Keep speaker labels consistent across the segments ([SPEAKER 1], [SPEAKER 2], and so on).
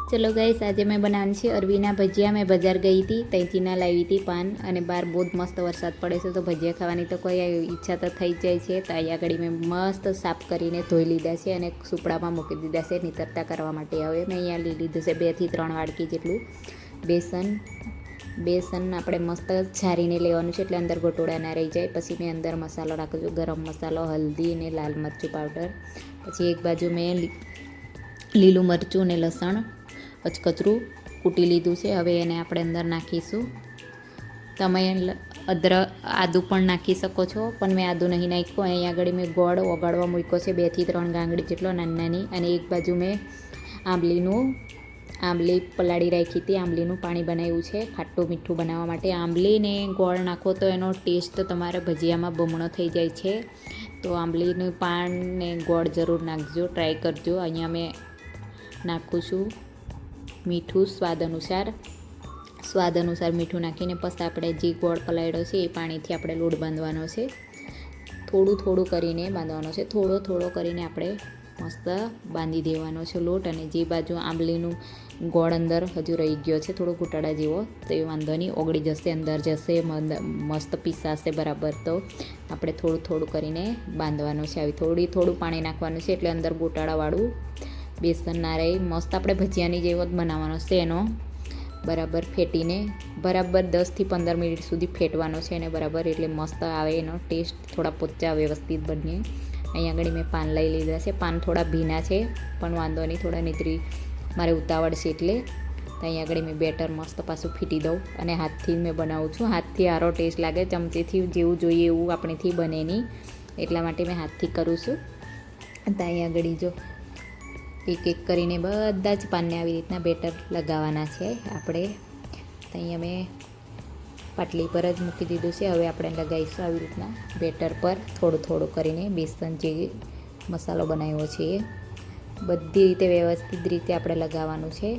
[SPEAKER 1] ચલો ગાઈસ, આજે મેં બનાવવાની છે અરવીના ભજીયા। મેં બજાર ગઈ હતી, ત્યાંથી ના લાવી હતી પાન, અને બહાર બહુ જ મસ્ત વરસાદ પડે છે, તો ભજીયા ખાવાની તો કોઈ ઈચ્છા તો થઈ જ જાય છે। તો અહીંયા આગળ મેં મસ્ત સાફ કરીને ધોઈ લીધા છે અને સુપડામાં મૂકી દીધા છે નીતરતા કરવા માટે। હવે મેં અહીંયા લઈ લીધું છે 2 થી 3 વાડકી જેટલું બેસન આપણે મસ્ત છારીને લેવાનું છે, એટલે અંદર ગોટોડા ના રહી જાય। પછી મેં અંદર મસાલો નાખું છું, ગરમ મસાલો, હલ્દી અને લાલ મરચું પાવડર। પછી એક બાજુ મેં લીલું મરચું અને લસણ કચકચરું કૂટી લીધું છે। હવે એને આપણે અંદર નાખીશું। તમે આદું પણ નાખી શકો છો, પણ મેં આદું નહીં નાખ્યું। અહીંયા આગળ મેં ગોળ ઓગાળવા મૂક્યો છે 2 થી 3 ગાંગડી જેટલો નાની, અને એક બાજુ મેં આંબલી પલાળી રાખી હતી, આંબલીનું પાણી બનાવ્યું છે ખાટું મીઠું બનાવવા માટે। આંબલીને ગોળ નાખો તો એનો ટેસ્ટ તમારા ભજીયામાં બમણો થઈ જાય છે, તો આંબલીનું પાન ને ગોળ જરૂર નાખજો, ટ્રાય કરજો। અહીંયા મેં નાખું છું મીઠું સ્વાદ અનુસાર મીઠું નાખીને પછી આપણે જે ગોળ પલાળ્યો છે એ પાણીથી આપણે લોટ બાંધવાનો છે। થોડું કરીને બાંધવાનો છે, થોડો કરીને આપણે મસ્ત બાંધી દેવાનો છે લોટ। અને જે બાજુ આંબલીનું ગોળ અંદર હજુ રહી ગયો છે થોડો ઘૂંટાડા જેવો, તો એ વાંધો નહીં, ઓગળી જશે, અંદર જશે, મસ્ત પીસાશે બરાબર। તો આપણે થોડું કરીને બાંધવાનું છે, આવી થોડું પાણી નાખવાનું છે, એટલે અંદર ગોટાળાવાળું બેસન ના રહે, મસ્ત આપણે ભજીયાની જેવો જ બનાવવાનો છે। એનો બરાબર ફેટીને બરાબર 10 થી 15 મિનિટ સુધી ફેટવાનો છે એને બરાબર, એટલે મસ્ત આવે એનો ટેસ્ટ, થોડા પોચા વ્યવસ્થિત બને। અહીંયા આગળ મેં પાન લઈ લીધા છે, પાન થોડા ભીના છે પણ વાંધો નહીં, થોડા નીતરી મારે ઉતાવળ છે એટલે। તો અહીંયા આગળ મેં બેટર મસ્ત પાછું ફીટી દઉં, અને હાથથી મેં બનાવું છું, હાથથી સારો ટેસ્ટ લાગે, ચમચીથી જેવું જોઈએ એવું આપણેથી બને નહીં, એટલા માટે મેં હાથથી કરું છું। તો અહીંયા આગળ જો એક કરીને બધા જ પાનને આવી રીતના બેટર લગાવવાના છે આપણે। તો અહીંયા મેં પાટલી પર જ મૂકી દીધું છે, હવે આપણે લગાવીશું આવી રીતના બેટર પર થોડું કરીને બેસન જે મસાલો બનાવ્યો છે એ બધી રીતે વ્યવસ્થિત રીતે આપણે લગાવવાનું છે,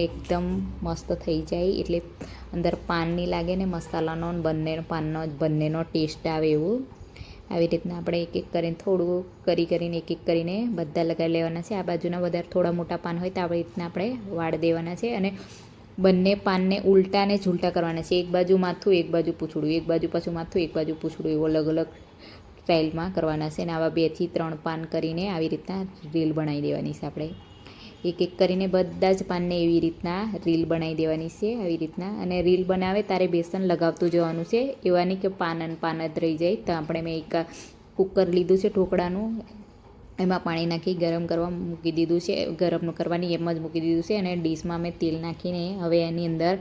[SPEAKER 1] એકદમ મસ્ત થઈ જાય, એટલે અંદર પાન નહીં લાગે ને મસાલાનો બંનેનો ટેસ્ટ આવે એવું। આવી રીતના આપણે એક કરીને થોડું કરીને એક કરીને બધા લગાવી લેવાના છે। આ બાજુના વધારે થોડા મોટા પાન હોય તો આવી રીતના આપણે વાળ દેવાના છે, અને બંને પાનને ઉલટા ને ઝૂલટા કરવાના છે, એક બાજુ માથું એક બાજુ પૂંછડું, એક બાજુ પાછું માથું એક બાજુ પૂંછડું, એવું અલગ સ્ટાઇલમાં કરવાના છે। અને આવા 2 થી 3 પાન કરીને આવી રીતના રીલ બનાવી દેવાની છે આપણે, એક કરીને બધા જ પાનને એવી રીતના રીલ બનાવી દેવાની છે આવી રીતના। અને રીલ બનાવે ત્યારે બેસન લગાવતું જવાનું છે, એવા નહીં કે પાન જ રહી જાય। તો આપણે મેં એક કુકર લીધું છે ઢોકળાનું, એમાં પાણી નાખી ગરમ કરવા મૂકી દીધું છે, ગરમ કરવાની એમ જ મૂકી દીધું છે, અને ડીશમાં મેં તેલ નાખીને હવે એની અંદર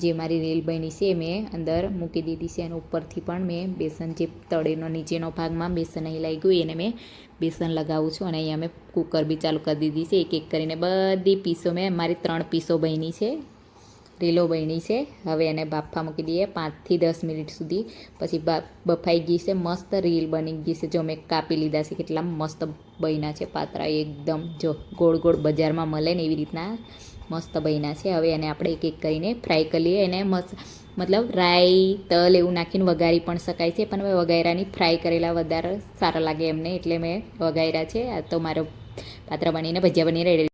[SPEAKER 1] જે મારી રીલ બની છે એ મેં અંદર મૂકી દીધી છે, અને ઉપરથી પણ મેં બેસન જે તળેનો નીચેનો ભાગમાં બેસન નહીં લાગ્યું એને મેં બેસન લગાવું છું। અને અહીંયા મેં કુકર બી ચાલુ કરી દીધી છે, એક કરીને બધી પીસો મારી 3 પીસો બની છે, રીલો બની છે। હવે એને બાફા મૂકી દઈએ 5 થી 10 મિનિટ સુધી, પછી બફાઈ ગઈ છે, મસ્ત રીલ બની ગઈ છે। જો મેં કાપી લીધા છે, કેટલા મસ્ત બન્યા છે પાતરા, એકદમ જો ગોળ બજારમાં મળે ને એવી રીતના મસ્ત બન્યા છે। હવે એને આપણે એક કરીને ફ્રાય કરી લઈએ, એને મતલબ રાઈ તલ એવું નાખીને વઘારી પણ શકાય છે, પણ હવે વઘાર્યાની ફ્રાય કરેલા વધારે સારા લાગે એમને, એટલે મેં વઘાર્યા છે। આ તો મારો પાતરા બનીને ભજીયા બની રેડી।